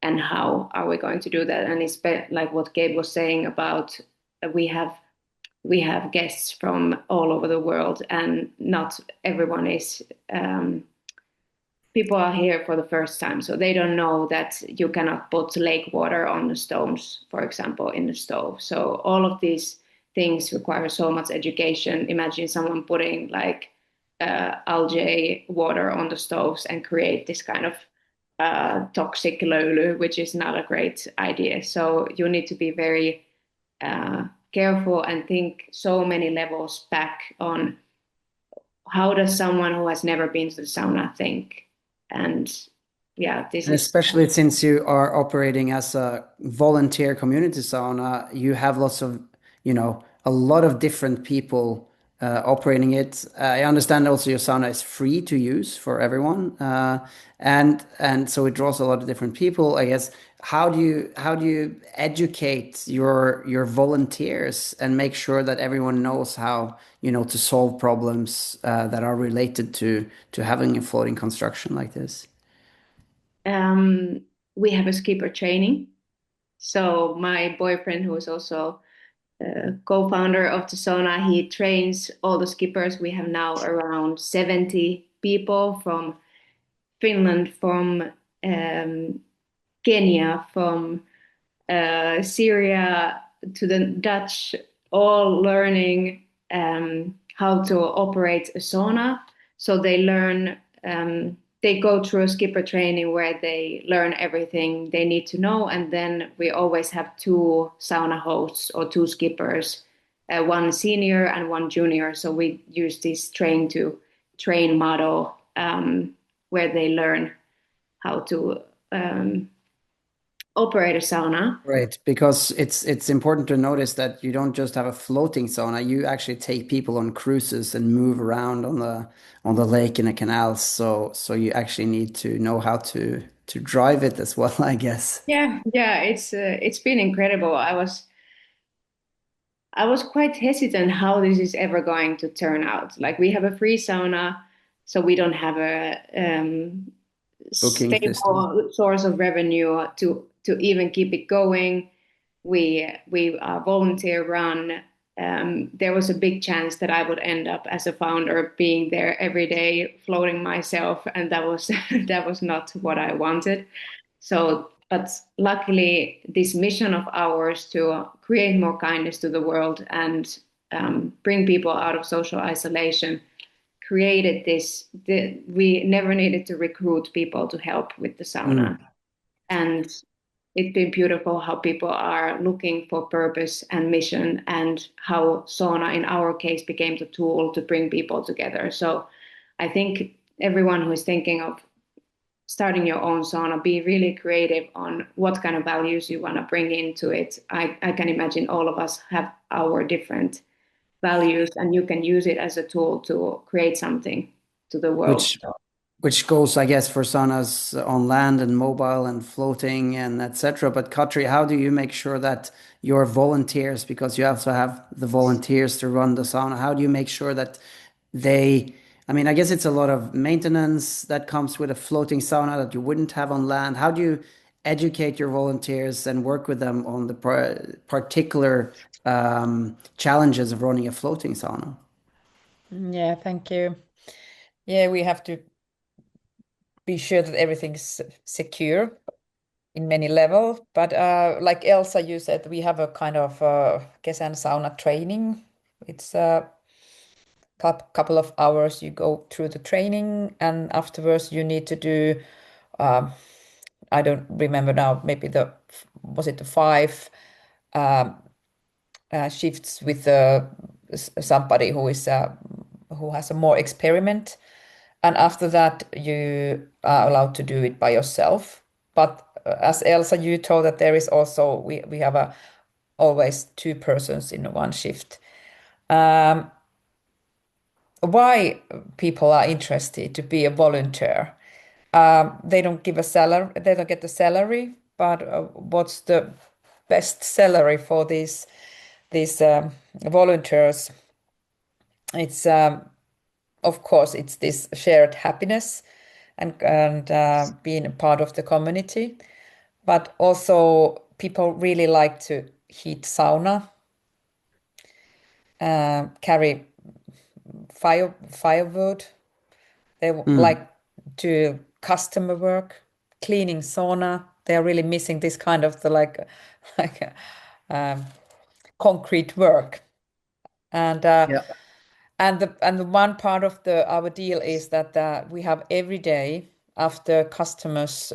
how are we going to do that? And it's like what Gabe was saying about we have we have guests from all over the world and not everyone is people are here for the first time, so they don't know that you cannot put lake water on the stones, for example, in the stove. So all of these things require so much education. Imagine someone putting like algae water on the stoves and create this kind of toxic löyly, which is not a great idea. So you need to be very careful and think so many levels back on how does someone who has never been to the sauna think? And yeah, this And is especially since you are operating as a volunteer community sauna, you have lots of, a lot of different people operating it. I understand also your sauna is free to use for everyone, and so it draws a lot of different people. I guess how do you educate your volunteers and make sure that everyone knows how to solve problems that are related to having a floating construction like this? um, we have a skipper training. So my boyfriend, who is also co-founder of the sauna, he trains all the skippers. We have now around 70 people from Finland, from um, Kenya, from Syria to the Dutch, all learning how to operate a sauna. So they learn, they go through a skipper training where they learn everything they need to know. And then we always have two sauna hosts or two skippers, one senior and one junior. So we use this train to train model where they learn how to operate a sauna. Right, because it's important to notice that you don't just have a floating sauna, you actually take people on cruises and move around on the lake and the canals. So you actually need to know how to drive it as well, I guess. Yeah, it's been incredible. I was quite hesitant how this is ever going to turn out. Like we have a free sauna, so we don't have a Booking system. stable source of revenue to even keep it going. We are volunteer run. There was a big chance that I would end up as a founder, being there every day, floating myself, and that was that was not what I wanted. So, but luckily, this mission of ours to create more kindness to the world and bring people out of social isolation created this. We never needed to recruit people to help with the sauna. Mm. And it's been beautiful how people are looking for purpose and mission, and how sauna, in our case, became the tool to bring people together. So I think everyone who is thinking of starting your own sauna, be really creative on what kind of values you want to bring into it. I can imagine all of us have our different values, and you can use it as a tool to create something to the world. which which goes, I guess, for saunas on land and mobile and floating and etc. But Katri, how do you make sure that your volunteers, because you also have the volunteers to run the sauna, how do you make sure that they, I mean, I guess it's a lot of maintenance that comes with a floating sauna that you wouldn't have on land. How do you educate your volunteers and work with them on the particular challenges of running a floating sauna? Yeah, thank you. Yeah, we have to be sure that everything's secure in many levels. But like Elsa, you said, we have a kind of Kesan sauna training. It's a couple of hours you go through the training, and afterwards you need to do, um, I don't remember now, maybe was it the five um, shifts with somebody who has a more experiment. And after that, you are allowed to do it by yourself. But as Elsa, you told that there is also, we have always two persons in one shift. Um, why people are interested to be a volunteer? They don't give a salary, they don't get the salary, but what's the best salary for these volunteers? It's of course it's this shared happiness and being a part of the community, but also people really like to heat sauna, carry firewood. They Mm. like to customer work, cleaning sauna. They are really missing this kind of the like um, concrete work. And Yeah. and the one part of the our deal is that we have every day after customers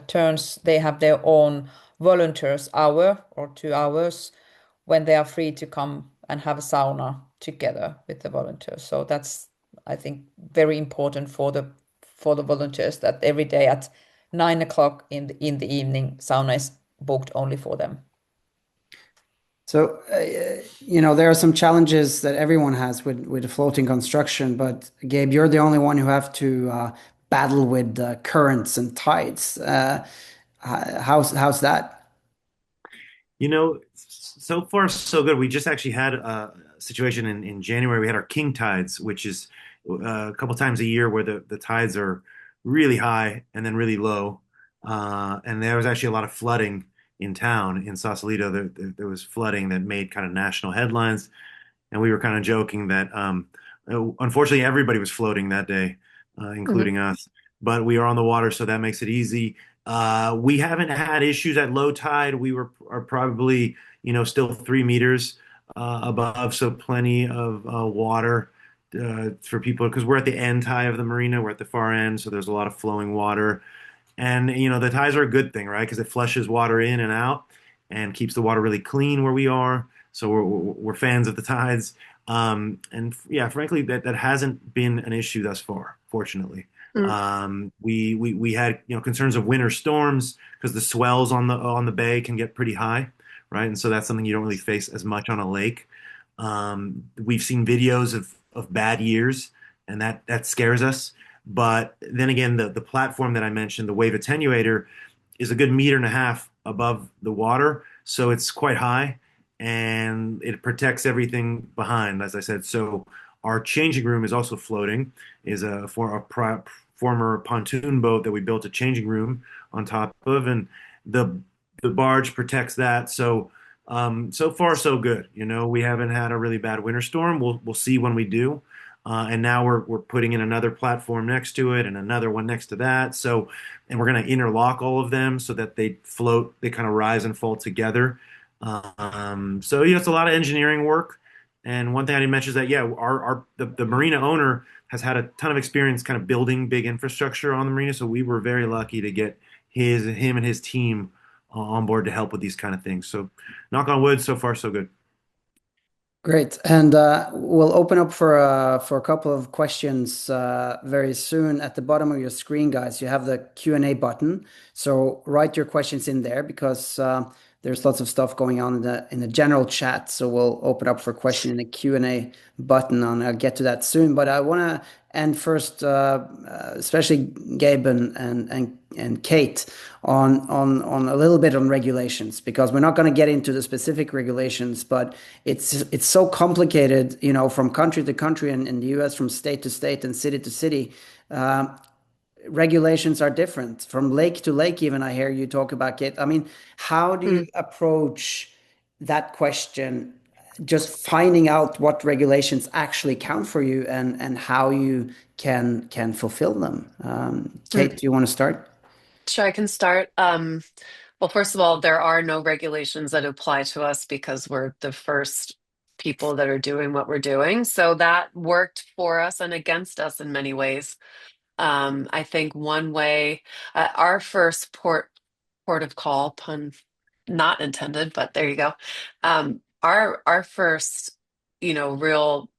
turns, they have their own volunteers hour or 2 hours when they are free to come and have a sauna together with the volunteers. So that's, I think, very important for the volunteers that every day at 9 o'clock in the evening, sauna is booked only for them. So, there are some challenges that everyone has with the floating construction, but Gabe, you're the only one who have to battle with currents and tides. How's that? So far so good. We just actually had a situation in January. We had our king tides, which is a couple times a year where the tides are really high and then really low. And there was actually a lot of flooding in town in Sausalito. There was flooding that made kind of national headlines. And we were kind of joking that unfortunately everybody was floating that day, Mhm. including us. But we are on the water, so that makes it easy. We haven't had issues at low tide. Are probably still 3 meters above, so plenty of water for people because we're at the end tide of the marina. We're at the far end, so there's a lot of flowing water. And the tides are a good thing, right? Because it flushes water in and out and keeps the water really clean where we are. So we're fans of the tides. And yeah, frankly, that hasn't been an issue thus far, fortunately. Mm. We had concerns of winter storms because the swells on the bay can get pretty high, right? And so that's something you don't really face as much on a lake. We've seen videos of bad years, and that scares us. But then again, the platform that I mentioned, the wave attenuator, is a good meter and a half above the water, so it's quite high, and it protects everything behind, as I said. So our changing room is also floating, is former pontoon boat that we built a changing room on top of, and the the barge protects that. So so far so good. We haven't had a really bad winter storm. We'll see when we do. And now we're putting in another platform next to it and another one next to that. So, and we're going to interlock all of them so that they float, they kind of rise and fall together. So it's a lot of engineering work. And one thing I didn't mention is that yeah, the marina owner has had a ton of experience kind of building big infrastructure on the marina. So we were very lucky to get him and his team on board to help with these kind of things. So knock on wood, so far so good. Great. And we'll open up for a couple of questions very soon. At the bottom of your screen, guys, you have the Q&A button. So write your questions in there because there's lots of stuff going on in the general chat. So we'll open up for question in the Q&A button, and I'll get to that soon. But I want to end first, especially Gabe and Kate, on a little bit on regulations because we're not going to get into the specific regulations, but it's so complicated, from country to country and in the US from state to state and city to city. Regulations are different from lake to lake. Even I hear you talk about it. I mean, how do you Mm. approach that question? Just finding out what regulations actually count for you and how you can fulfill them. Mm. Kate, do you want to start? Sure, I can start. Well, first of all, there are no regulations that apply to us because we're the first people that are doing what we're doing. So that worked for us and against us in many ways. I think one way, our first port of call, pun not intended, but there you go. Our first, real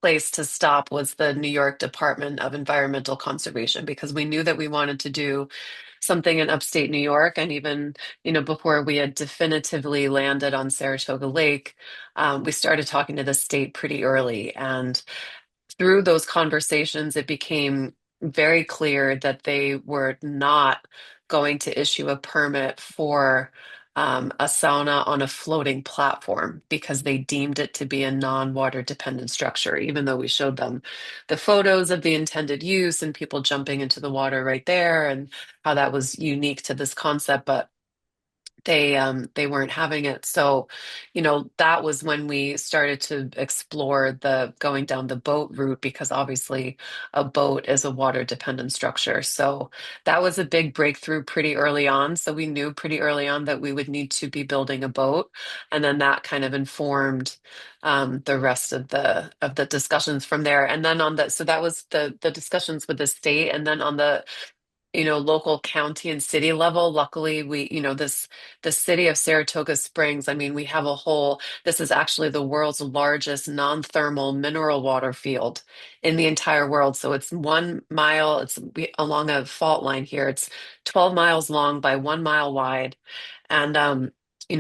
place to stop was the New York Department of Environmental Conservation because we knew that we wanted to do something in upstate New York. And even, before we had definitively landed on Saratoga Lake, we started talking to the state pretty early. And through those conversations, it became very clear that they were not going to issue a permit for a sauna on a floating platform because they deemed it to be a non-water dependent structure, even though we showed them the photos of the intended use and people jumping into the water right there and how that was unique to this concept. But they weren't having it. So, that was when we started to explore the going down the boat route because obviously a boat is a water dependent structure. So that was a big breakthrough pretty early on. So we knew pretty early on that we would need to be building a boat. And then that kind of informed the rest of the discussions from there. And then so that was the discussions with the state. And then on the local county and city level. Luckily, the city of Saratoga Springs, I mean, we have this is actually the world's largest non-thermal mineral water field in the entire world. So it's 1 mile, along a fault line here. It's 12 miles long by 1 mile wide. And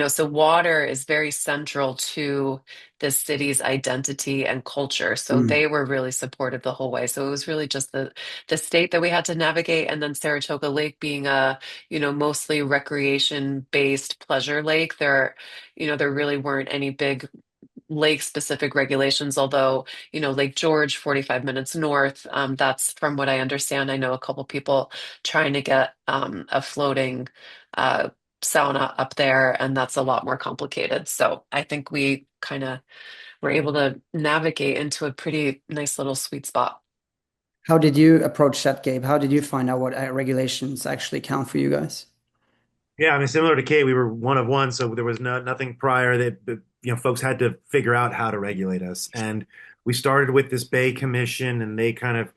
so water is very central to the city's identity and culture. So Mm, they were really supportive the whole way. So it was really just the state that we had to navigate, and then Saratoga Lake being a, mostly recreation-based pleasure lake. There really weren't any big lake specific regulations, although, Lake George, 45 minutes north, that's from what I understand. I know a couple people trying to get a floating uh, sauna up there, and that's a lot more complicated. So I think we kind of were able to navigate into a pretty nice little sweet spot. How did you approach that, Gabe? How did you find out what regulations actually count for you guys? Yeah, I mean, similar to Kate, we were one of one, so there was nothing prior that folks had to figure out how to regulate us. And we started with this Bay Commission, and they kind of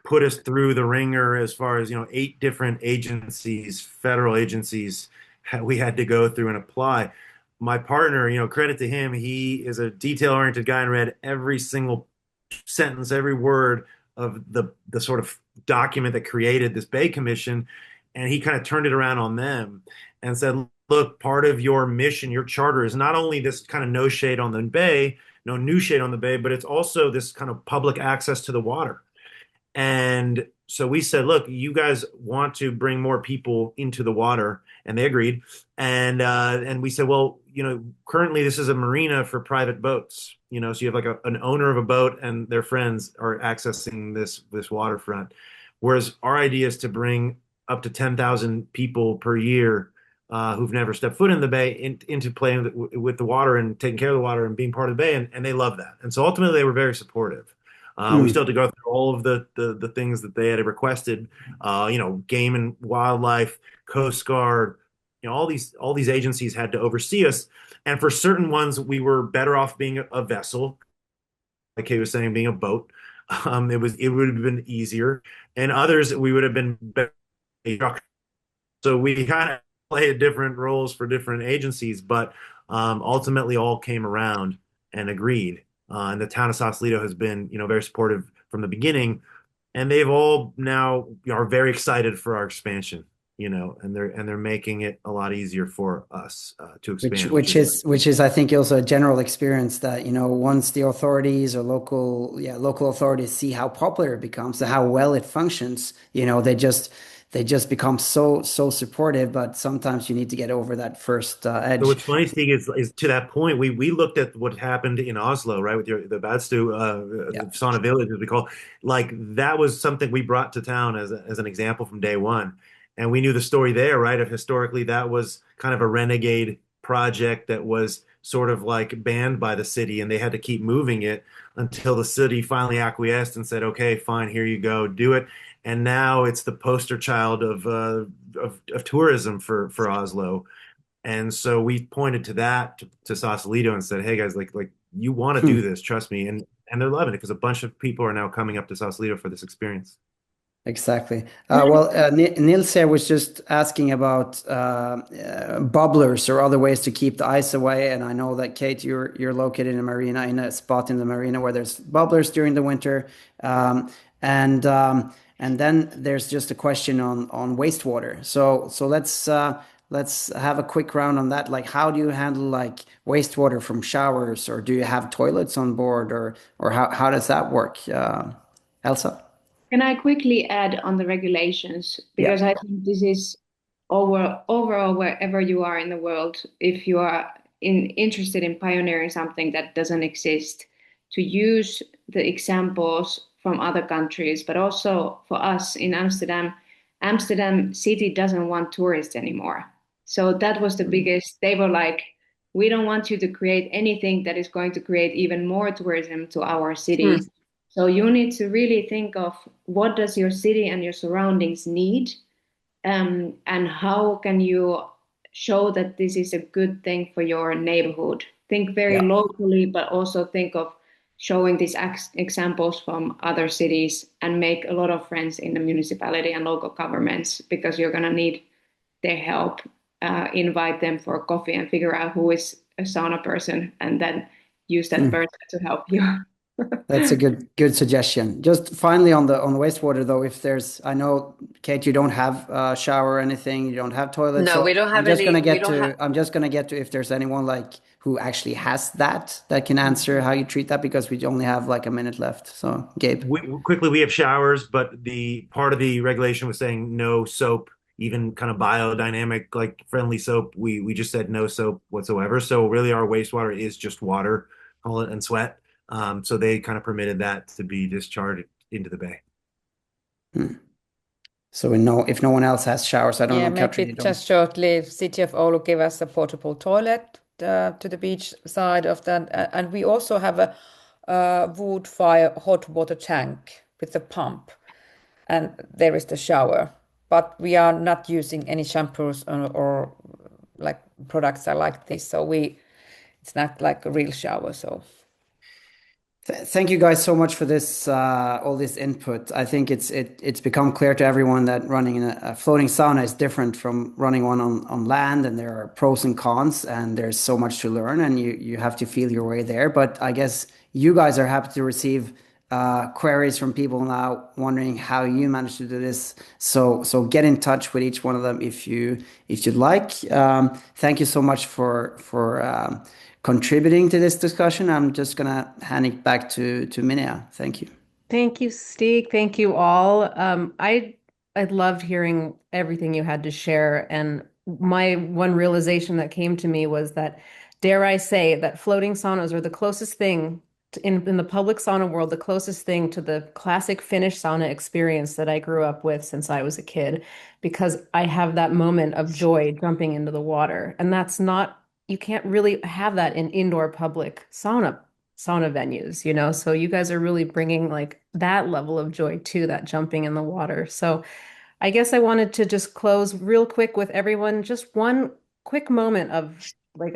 put us through the ringer as far as, 8 different agencies, federal agencies, we had to go through and apply. My partner, credit to him, he is a detail-oriented guy and read every single sentence, every word of the sort of document that created this Bay Commission, and he kind of turned it around on them and said, "Look, part of your mission, your charter, is not only this kind of no shade on the Bay, no new shade on the Bay, but it's also this kind of public access to the water." And so we said, look, you guys want to bring more people into the water, and they agreed. And we said, well, currently this is a marina for private boats. So you have like an owner of a boat and their friends are accessing this waterfront. Whereas our idea is to bring up to 10,000 people per year who've never stepped foot in the bay into playing with the water and taking care of the water and being part of the bay, and they love that. And so ultimately they were very supportive. We Mm. still had to go through all of the things that they had requested, game and wildlife, Coast Guard, all these agencies had to oversee us. And for certain ones, we were better off being a vessel, like Kay was saying, being a boat. It would have been easier, and others we would have been better. So we kind of played different roles for different agencies, but ultimately all came around. and agreed. And the town of Sausalito has been, very supportive from the beginning, and they've all now are very excited for our expansion, and they're making it a lot easier for us to Which expand, which which is is which is I think also a general experience that once the authorities or local authorities see how popular it becomes and how well it functions, they just become so supportive. But sometimes you need to get over that first So edge. what's funny, Stig, is to that point, we looked at what happened in Oslo, right, with the Badstu, Yeah. the Sauna village, as we call it. Like that was something we brought to town as an example from day one, and we knew the story there, right? Of historically, that was kind of a renegade project that was sort of like banned by the city, and they had to keep moving it until the city finally acquiesced and said, "Okay, fine, here you go, do it." And now it's the poster child of tourism for Oslo. And so we pointed to that to Sausalito and said, "Hey guys, like you want to do Hmm. this, trust me." And they're loving it because a bunch of people are now coming up to Sausalito for this experience. Exactly. Nils here was just asking about bubblers or other ways to keep the ice away. And I know that Kate, you're located in a marina, in a spot in the marina where there's bubblers during the winter. Um, and then there's just a question on wastewater. So let's have a quick round on that. Like, how do you handle like wastewater from showers, or do you have toilets on board, or how does that work, Elsa? Can I quickly add on the regulations? Yeah. Because I think this is overall wherever you are in the world, if you are interested in pioneering something that doesn't exist, to use the examples from other countries, but also for us in Amsterdam, Amsterdam city doesn't want tourists anymore. So that was the biggest, they were like, we don't want you to create anything that is going to create even more tourism to our Hmm. city. So you need to really think of what does your city and your surroundings need, and how can you show that this is a good thing for your neighborhood. Think very Yeah. locally, but also think of showing these examples from other cities and make a lot of friends in the municipality and local governments because you're going to need their help. Invite them for coffee and figure out who is a sauna person and then use that Hmm. person to help you. That's a good suggestion. Just finally on the wastewater though, if there's, I know, Kate, you don't have a shower or anything, you don't have toilets, No, so we don't I'm have just any. gonna We get don't have. to I'm just gonna get to if there's anyone like who actually has that can answer how you treat that, because we only have like a minute left. So, Gabe. Quickly, we have showers, but the part of the regulation was saying no soap, even kind of biodynamic, like friendly soap. We just said no soap whatsoever. So really, our wastewater is just water, call it, and sweat. So they kind of permitted that to be discharged into the bay. Hmm. So if no one else has showers, I don't Yeah, know, Katrin, maybe you don't. just shortly, City of Oulu give us a portable toilet to the beach side of that, and we also have a wood fire hot water tank with a pump, and there is the shower. But we are not using any shampoos or like products are like this, so it's not like a real shower. So Thank you guys so much for this, all this input. I think it's become clear to everyone that running in a floating sauna is different from running one on land, and there are pros and cons, and there's so much to learn, and you have to feel your way there. But I guess you guys are happy to receive queries from people now wondering how you managed to do this. So get in touch with each one of them if you'd like. Thank you so much for contributing to this discussion. I'm just gonna hand it back to Minia. Thank you. Thank you, Steve. Thank you all. I loved hearing everything you had to share, and my one realization that came to me was that, dare I say, that floating saunas are the closest thing in the public sauna world, the closest thing to the classic Finnish sauna experience that I grew up with since I was a kid, because I have that moment of joy jumping into the water, and that's not, you can't really have that in indoor public sauna venues, So you guys are really bringing like that level of joy to that jumping in the water. So I guess I wanted to just close real quick with everyone, just one quick moment of like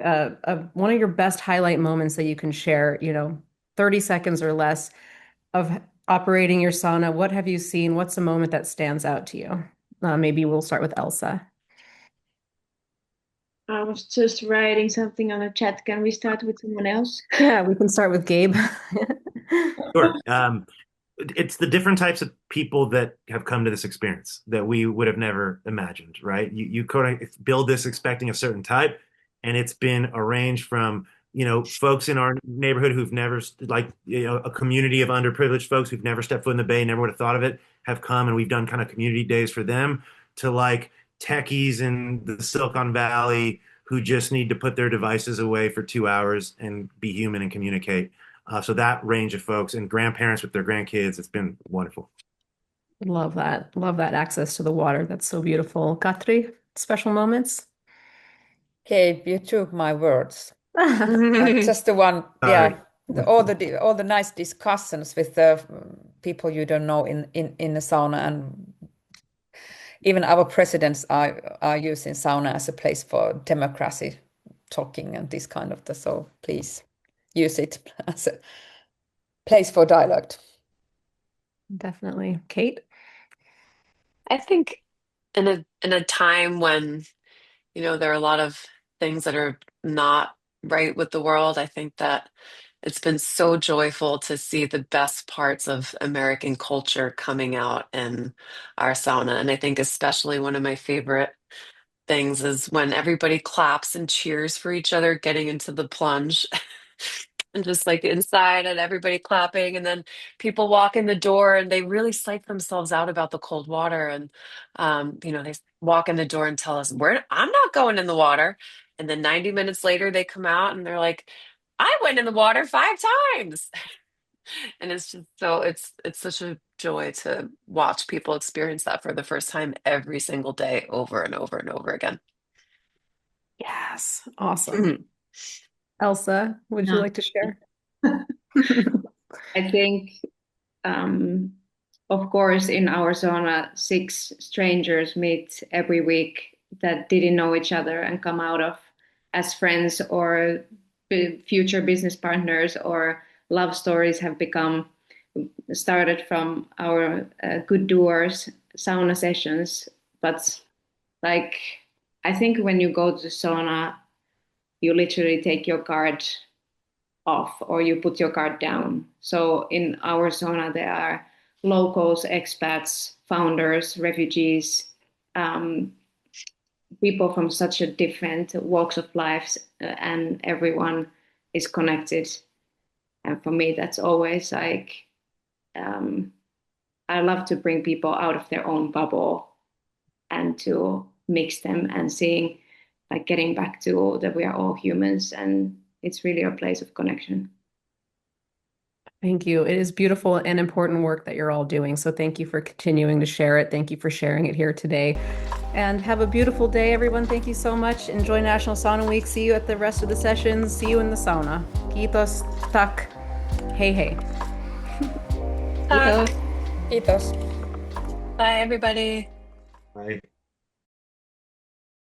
one of your best highlight moments that you can share, 30 seconds or less of operating your sauna. What have you seen? What's a moment that stands out to you? Maybe we'll start with Elsa. I was just writing something on the chat. Can we start with someone else? Yeah, we can start with Gabe. Sure. It's the different types of people that have come to this experience that we would have never imagined, right? You kind of build this expecting a certain type, and it's been arranged from, folks in our neighborhood who've never, like, a community of underprivileged folks who've never stepped foot in the Bay, never would have thought of it, have come, and we've done kind of community days for them, to like techies in the Silicon Valley who just need to put their devices away for 2 hours and be human and communicate. So that range of folks and grandparents with their grandkids, it's been wonderful. Love that. Love that access to the water. That's so beautiful. Katri, special moments? Gabe, you took my words. Just the one, Sorry. yeah, all the nice discussions with the people you don't know in the sauna, and even our presidents are using sauna as a place for democracy, talking and this kind of the. So please use it as a place for dialogue. Definitely. Kate? I think in a time when, there are a lot of things that are not right with the world, I think that it's been so joyful to see the best parts of American culture coming out in our sauna. And I think especially one of my favorite things is when everybody claps and cheers for each other getting into the plunge. And just like inside and everybody clapping, and then people walk in the door and they really psych themselves out about the cold water, and they walk in the door and tell us, I'm not going in the water, and then 90 minutes later they come out and they're like, I went in the water 5 times. And it's just so it's such a joy to watch people experience that for the first time every single day over and over and over again. Yes. Awesome. Elsa, would you No. like to share? I think, of course, in our sauna, 6 strangers meet every week that didn't know each other and come out of as friends or future business partners, or love stories have become started from our good doers sauna sessions. But like, I think when you go to sauna, you literally take your guard off or you put your guard down. So in our sauna, there are locals, expats, founders, refugees, um, people from such a different walks of life, and everyone is connected. And for me, that's always like, um, I love to bring people out of their own bubble and to mix them and seeing, like, getting back to that we are all humans, and it's really a place of connection. Thank you. It is beautiful and important work that you're all doing. So thank you for continuing to share it. Thank you for sharing it here today. And have a beautiful day, everyone. Thank you so much. Enjoy National Sauna Week. See you at the rest of the sessions. See you in the sauna. Kiitos. Tak. Hey, hey. Bye, Kiitos. bye everybody. Right.